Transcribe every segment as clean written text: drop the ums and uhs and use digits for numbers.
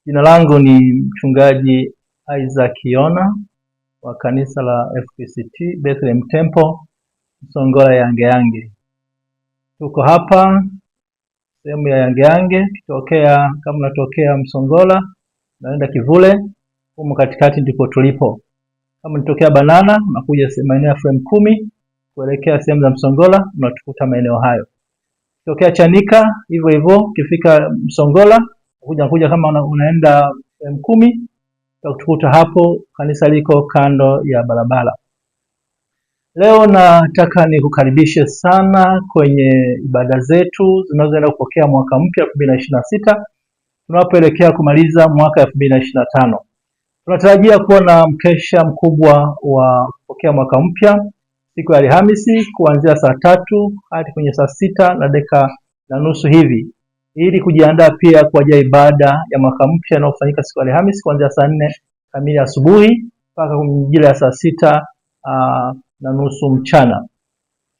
Jina langu ni mchungaji Isaac Yona wa kanisa la FPCT Bethlehem Temple Msongola Yange Yange. Tuko hapa sehemu ya Yange Yange, kama unatokea Msongola naenda Kivule, huko katikati ndipo tulipo. Kama unatokea Banana unakuja maeneo ya frame 10 kuelekea sehemu za Msongola, unatukuta maeneo hayo. Tokea Chanika hivyo hivyo, ukifika Msongola kuja kama unaenda frame 10 utakuta hapo kanisa liko kando ya barabara. Leo nataka nikukaribishe sana kwenye ibada zetu zinazoenda kupokea mwaka mpya 2026 tunapoelekea kumaliza mwaka 2025. Tunatarajia kuwa na mkesha mkubwa wa kupokea mwaka mpya siku ya Alhamisi kuanzia saa 3 hadi kwenye saa 6:30 hivi, ili kujiandaa pia kwa ajili ya ibada ya mwaka mpya inayofanyika siku ya Alhamisi kuanzia saa 4 kamili asubuhi mpaka majira ya saa 6:30 mchana.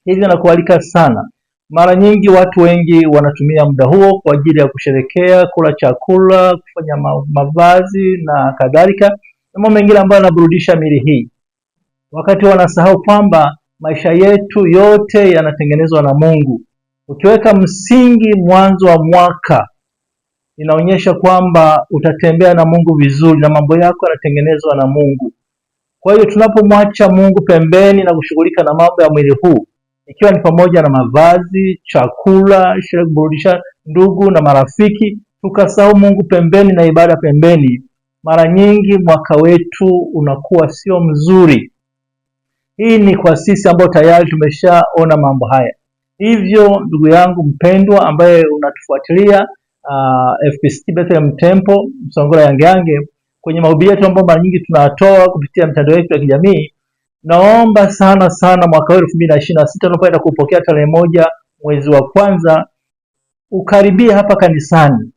Hivi nakualika sana. Mara nyingi watu wengi wanatumia muda huo kwa ajili ya kusherekea, kula chakula, kufanya mavazi na kadhalika, na mambo mengine ambayo yanaburudisha miili hii, wakati wanasahau kwamba maisha yetu yote yanatengenezwa na Mungu. Ukiweka msingi mwanzo wa mwaka, inaonyesha kwamba utatembea na Mungu vizuri na mambo yako yanatengenezwa na Mungu. Kwa hiyo tunapomwacha Mungu pembeni na kushughulika na mambo ya mwili huu, ikiwa ni pamoja na mavazi, chakula, sherehe, kuburudisha ndugu na marafiki, tukasahau Mungu pembeni na ibada pembeni, mara nyingi mwaka wetu unakuwa sio mzuri. Hii ni kwa sisi ambao tayari tumeshaona mambo haya. Hivyo ndugu yangu mpendwa ambaye unatufuatilia FPCT Bethlehem Temple Msongola Yange Yange, kwenye mahubiri yetu ambayo mara nyingi tunatoa kupitia mitandao yetu ya kijamii, naomba sana mwaka 2026 tunapoenda kupokea tarehe 1 mwezi wa kwanza, ukaribie hapa kanisani.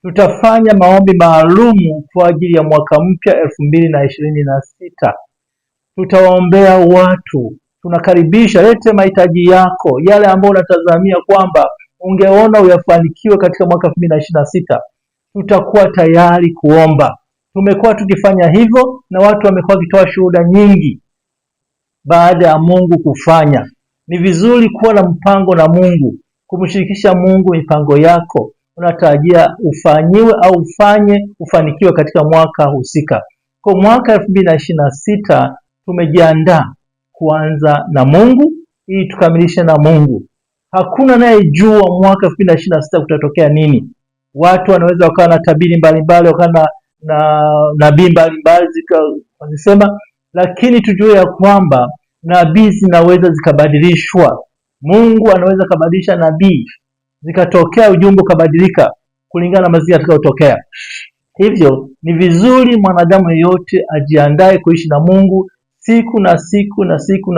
Tutafanya maombi maalumu kwa ajili ya mwaka mpya 2026. Tutawaombea watu, tunakaribisha, lete mahitaji yako, yale ambayo unatazamia kwamba ungeona uyafanikiwe katika mwaka 2026. Tutakuwa tayari kuomba. Tumekuwa tukifanya hivyo na watu wamekuwa wakitoa shuhuda nyingi baada ya Mungu kufanya. Ni vizuri kuwa na mpango na Mungu, kumshirikisha Mungu mipango yako unatarajia ufanyiwe au ufanikiwe katika mwaka husika. Kwa mwaka 2026 tumejiandaa kuanza na Mungu ili tukamilishe na Mungu. Hakuna anayejua mwaka 2026 kutatokea nini. Watu wanaweza wakawa na tabiri mbalimbali, wakawa na nabii mbalimbali zikasema, lakini tujue ya kwamba nabii zinaweza zikabadilishwa. Mungu anaweza kubadilisha nabii, zikatokea ujumbe ukabadilika kulingana na mazingira yatakayotokea. Hivyo ni vizuri mwanadamu yeyote ajiandae kuishi na Mungu siku na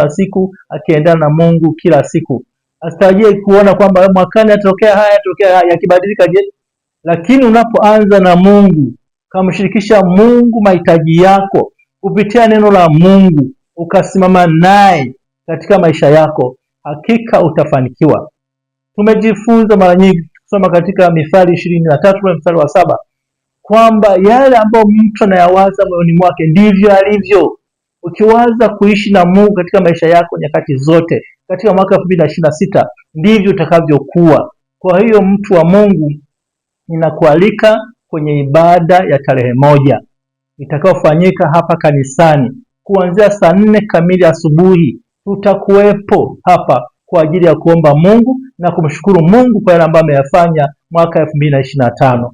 siku akiendana na Mungu kila siku. Asitarajie kuona kwamba mwakani atokea haya yakibadilika je? Lakini unapoanza na Mungu, kumshirikisha Mungu mahitaji yako kupitia neno la Mungu, ukasimama naye katika maisha yako, hakika utafanikiwa. Tumejifunza mara nyingi kusoma katika Mithali 23 mstari wa 7 kwamba yale ambayo mtu anayawaza moyoni mwake ndivyo alivyo. Ukiwaza kuishi na Mungu katika maisha yako nyakati zote katika mwaka 2026, ndivyo utakavyokuwa. Kwa hiyo mtu wa Mungu, ninakualika kwenye ibada ya tarehe 1 itakayofanyika hapa kanisani kuanzia saa 4 kamili asubuhi. Tutakuwepo hapa kwa ajili ya kuomba Mungu na kumshukuru Mungu kwa yale ambayo ameyafanya mwaka 2025.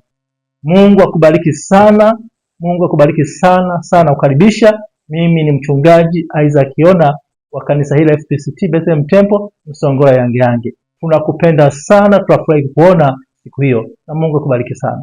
Mungu akubariki sana. Mungu akubariki sana kukaribisha. Mimi ni mchungaji Isaac Yona wa kanisa hili FPCT Bethlehem Temple Msongola Yange Yange. Tunakupenda sana, tunafurahi kuona siku hiyo, na Mungu akubariki sana.